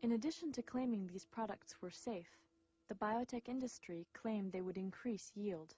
In addition to claiming these products were safe, the biotech industry claimed they would increase yield.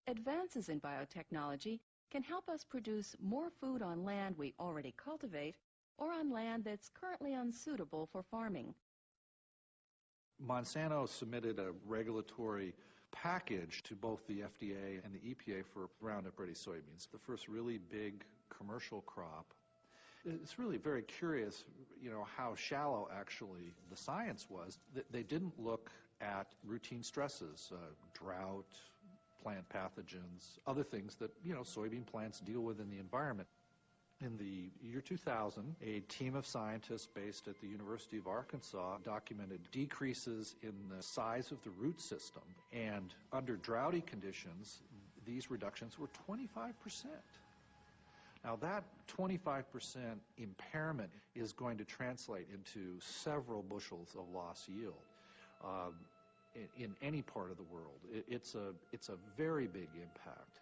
Advances in biotechnology can help us produce more food on land we already cultivate or on land that's currently unsuitable for farming. Monsanto submitted a regulatory package to both the FDA and the EPA for Roundup Ready soybeans, the first really big commercial crop. It's really very curious, how shallow actually the science was. They didn't look at routine stresses, drought, plant pathogens, other things that, soybean plants deal with in the environment. In the year 2000, a team of scientists based at the University of Arkansas documented decreases in the size of the root system, and under droughty conditions, these reductions were 25%. Now that 25% impairment is going to translate into several bushels of lost yield in any part of the world. It's a very big impact.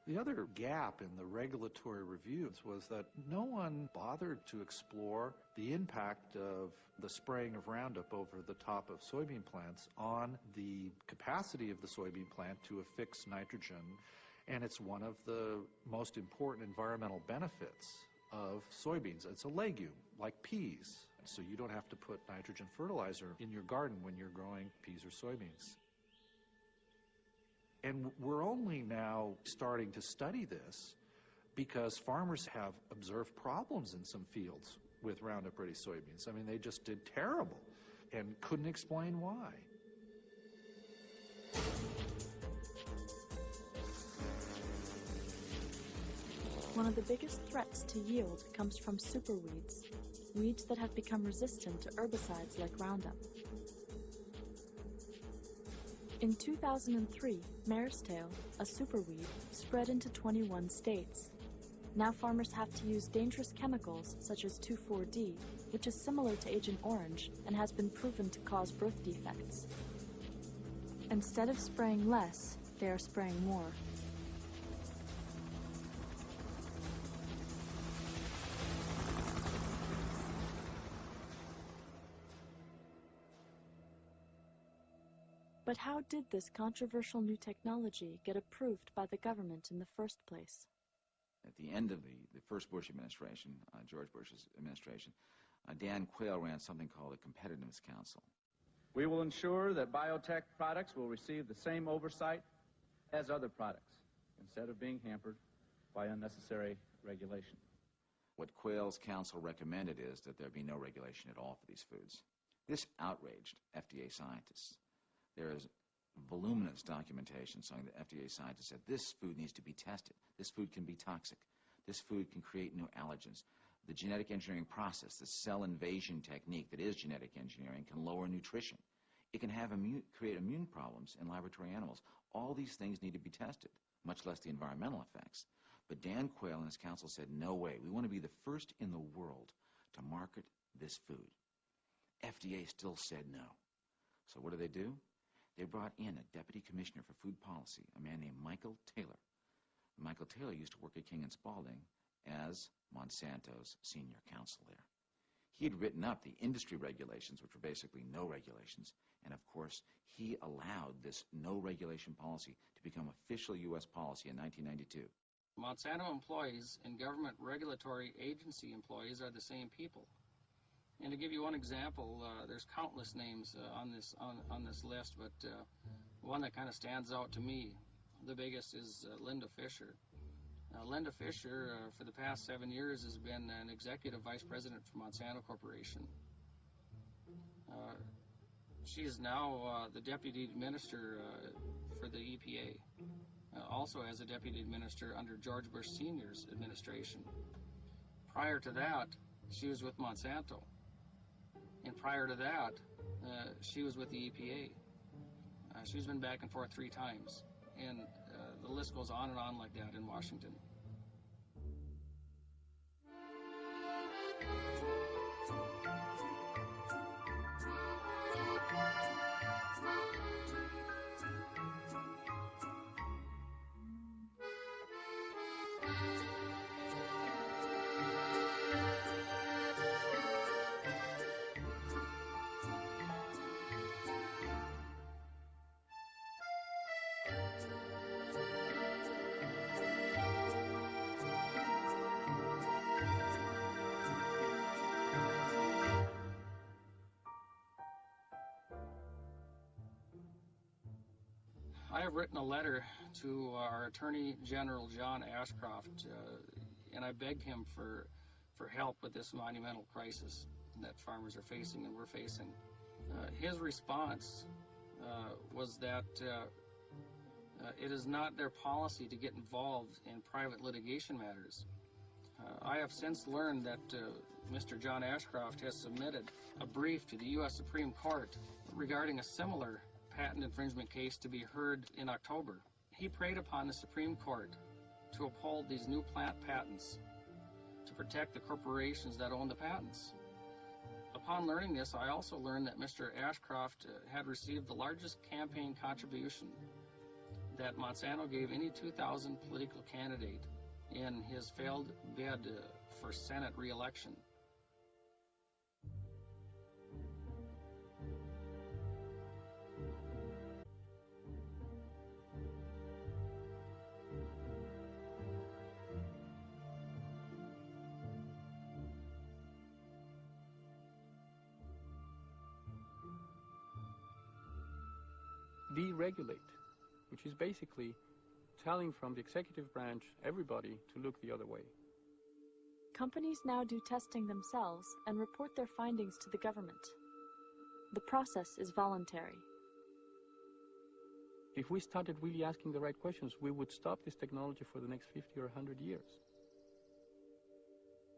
The other gap in the regulatory reviews was that no one bothered to explore the impact of the spraying of Roundup over the top of soybean plants on the capacity of the soybean plant to affix nitrogen. And it's one of the most important environmental benefits of soybeans. It's a legume, like peas, so you don't have to put nitrogen fertilizer in your garden when you're growing peas or soybeans. And we're only now starting to study this because farmers have observed problems in some fields with Roundup Ready soybeans. I mean, they just did terrible and couldn't explain why. One of the biggest threats to yield comes from superweeds, weeds that have become resistant to herbicides like Roundup. In 2003, mare's tail, a superweed, spread into 21 states. Now farmers have to use dangerous chemicals such as 2,4-D, which is similar to Agent Orange and has been proven to cause birth defects. Instead of spraying less, they are spraying more. But how did this controversial new technology get approved by the government in the first place? At the end of the first Bush administration, George Bush's administration, Dan Quayle ran something called a Competitiveness Council. We will ensure that biotech products will receive the same oversight as other products, instead of being hampered by unnecessary regulation. What Quayle's council recommended is that there be no regulation at all for these foods. This outraged FDA scientists. There is voluminous documentation showing that FDA scientists said this food needs to be tested. This food can be toxic. This food can create new allergens. The genetic engineering process, the cell invasion technique that is genetic engineering, can lower nutrition. It can create immune problems in laboratory animals. All these things need to be tested, much less the environmental effects. But Dan Quayle and his council said, no way. We want to be the first in the world to market this food. FDA still said no. So what do? They brought in a deputy commissioner for food policy, a man named Michael Taylor. Michael Taylor used to work at King & Spalding as Monsanto's senior counsel there. He had written up the industry regulations, which were basically no regulations, and of course, he allowed this no regulation policy to become official U.S. policy in 1992. Monsanto employees and government regulatory agency employees are the same people. And to give you one example, there's countless names on this list, but one that kind of stands out to me, the biggest, is Linda Fisher. Linda Fisher, for the past 7 years, has been an executive vice president for Monsanto Corporation. She is now the deputy minister for the EPA, also as a deputy minister under George Bush Sr.'s administration. Prior to that, she was with Monsanto. And prior to that, she was with the EPA. She's been back and forth 3 times. And the list goes on and on like that in Washington. have written a letter to our Attorney General, John Ashcroft, and I begged him for help with this monumental crisis that farmers are facing and we're facing. His response was that it is not their policy to get involved in private litigation matters. I have since learned that Mr. John Ashcroft has submitted a brief to the U.S. Supreme Court regarding a similar patent infringement case to be heard in October. He preyed upon the Supreme Court to uphold these new plant patents to protect the corporations that own the patents. Upon learning this, I also learned that Mr. Ashcroft had received the largest campaign contribution that Monsanto gave any 2000 political candidate in his failed bid for Senate re-election. Deregulate, which is basically telling from the executive branch everybody to look the other way. Companies now do testing themselves and report their findings to the government. The process is voluntary. If we started really asking the right questions, we would stop this technology for the next 50 or 100 years.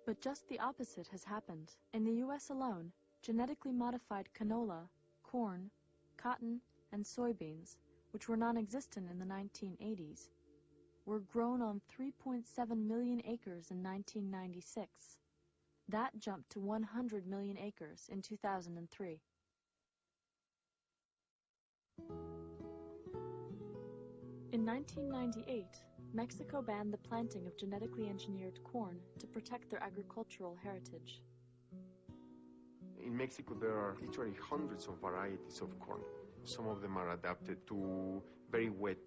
But just the opposite has happened. In the U.S. alone, genetically modified canola, corn, cotton, and soybeans, which were non-existent in the 1980s, were grown on 3.7 million acres in 1996. That jumped to 100 million acres in 2003. In 1998, Mexico banned the planting of genetically engineered corn to protect their agricultural heritage. In Mexico, there are literally hundreds of varieties of corn. Some of them are adapted to very wet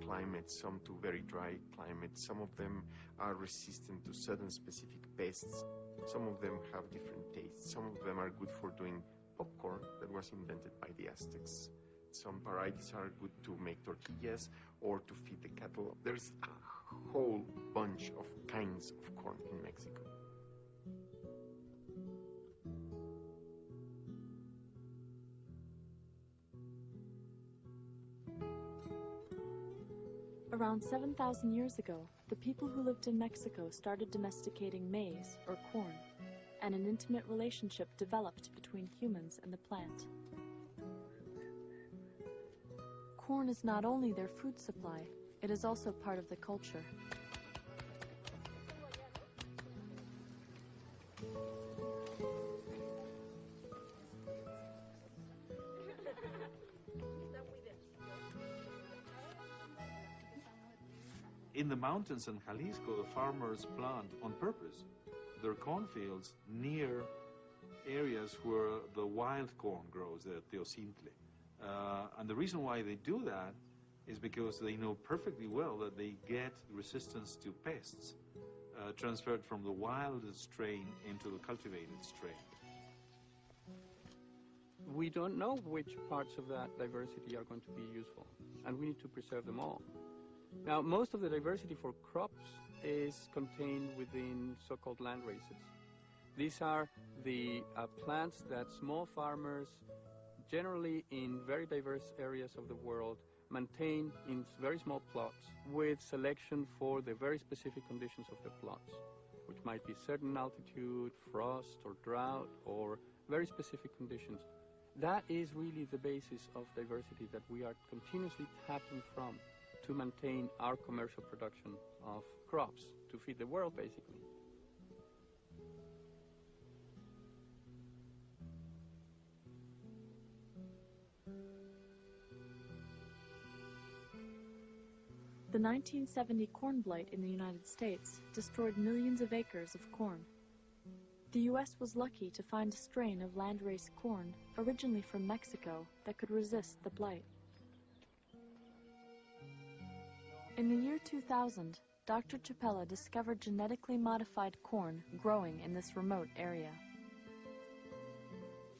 climates, some to very dry climates. Some of them are resistant to certain specific pests. Some of them have different tastes. Some of them are good for doing popcorn that was invented by the Aztecs. Some varieties are good to make tortillas or to feed the cattle. There's a whole bunch of kinds of corn in Mexico. Around 7,000 years ago, the people who lived in Mexico started domesticating maize, or corn, and an intimate relationship developed between humans and the plant. Corn is not only their food supply, it is also part of the culture. In the mountains in Jalisco, the farmers plant on purpose their cornfields near areas where the wild corn grows, the teocintle. And the reason why they do that is because they know perfectly well that they get resistance to pests transferred from the wild strain into the cultivated strain. We don't know which parts of that diversity are going to be useful, and we need to preserve them all. Now, most of the diversity for crops is contained within so-called land races. These are the plants that small farmers, generally in very diverse areas of the world, maintain in very small plots with selection for the very specific conditions of the plots, which might be certain altitude, frost or drought, or very specific conditions. That is really the basis of diversity that we are continuously tapping from to maintain our commercial production of crops, to feed the world, basically. The 1970 corn blight in the United States destroyed millions of acres of corn. The U.S. was lucky to find a strain of landrace corn originally from Mexico that could resist the blight. In the year 2000, Dr. Chapella discovered genetically modified corn growing in this remote area.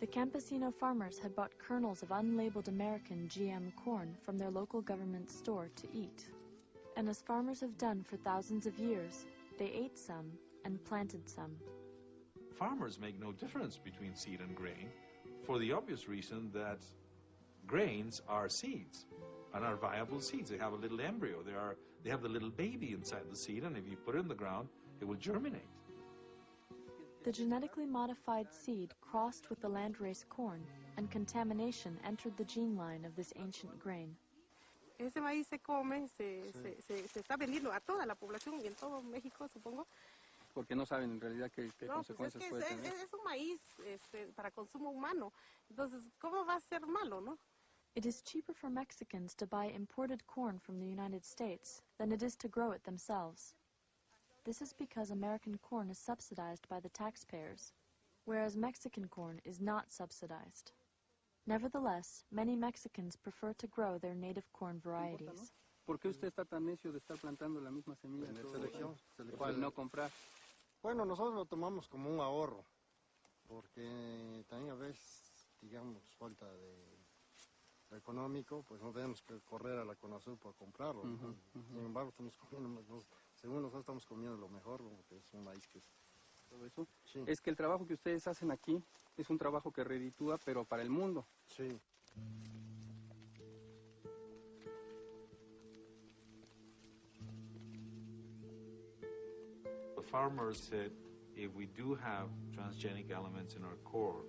The campesino farmers had bought kernels of unlabeled American GM corn from their local government store to eat. And as farmers have done for thousands of years, they ate some and planted some. Farmers make no difference between seed and grain for the obvious reason that grains are seeds and are viable seeds. They have a little embryo. They have the little baby inside the seed, and if you put it in the ground, it will germinate. The genetically modified seed crossed with the landrace corn, and contamination entered the gene line of this ancient grain. Ese maíz se come, se está vendiendo a toda la población y en todo México, supongo. Porque no saben en realidad qué No, consecuencias pues puede tener. es un maíz para consumo humano. Entonces, ¿cómo va a ser malo, no? It is cheaper for Mexicans to buy imported corn from the United States than it is to grow it themselves. This is because American corn is subsidized by the taxpayers, whereas Mexican corn is not subsidized. Nevertheless, many Mexicans prefer to grow their native corn varieties. ¿Por qué usted está tan necio de estar plantando la misma semilla todos los años? ¿Por no comprar? Bueno, nosotros lo tomamos como un ahorro, porque también a veces, digamos, falta de económico, pues no tenemos que correr a la CONASUR para comprarlo. Sin embargo, estamos comiendo, según nosotros estamos comiendo lo mejor, porque es un maíz que es... Todo eso. Sí. Es que el trabajo que ustedes hacen aquí es un trabajo que reditúa, pero para el mundo. Sí. The farmers said, if we do have transgenic elements in our corn,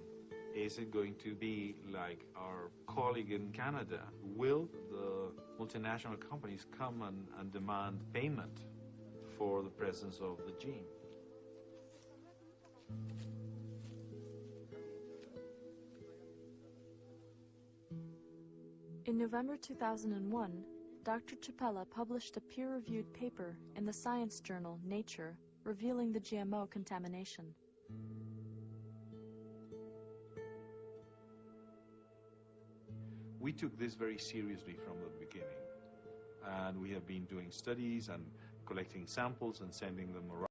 is it going to be like our colleague in Canada? Will the multinational companies come and demand payment for the presence of the gene? In November 2001, Dr. Chapella published a peer-reviewed paper in the science journal Nature revealing the GMO contamination. We took this very seriously from the beginning, and we have been doing studies and collecting samples and sending them around.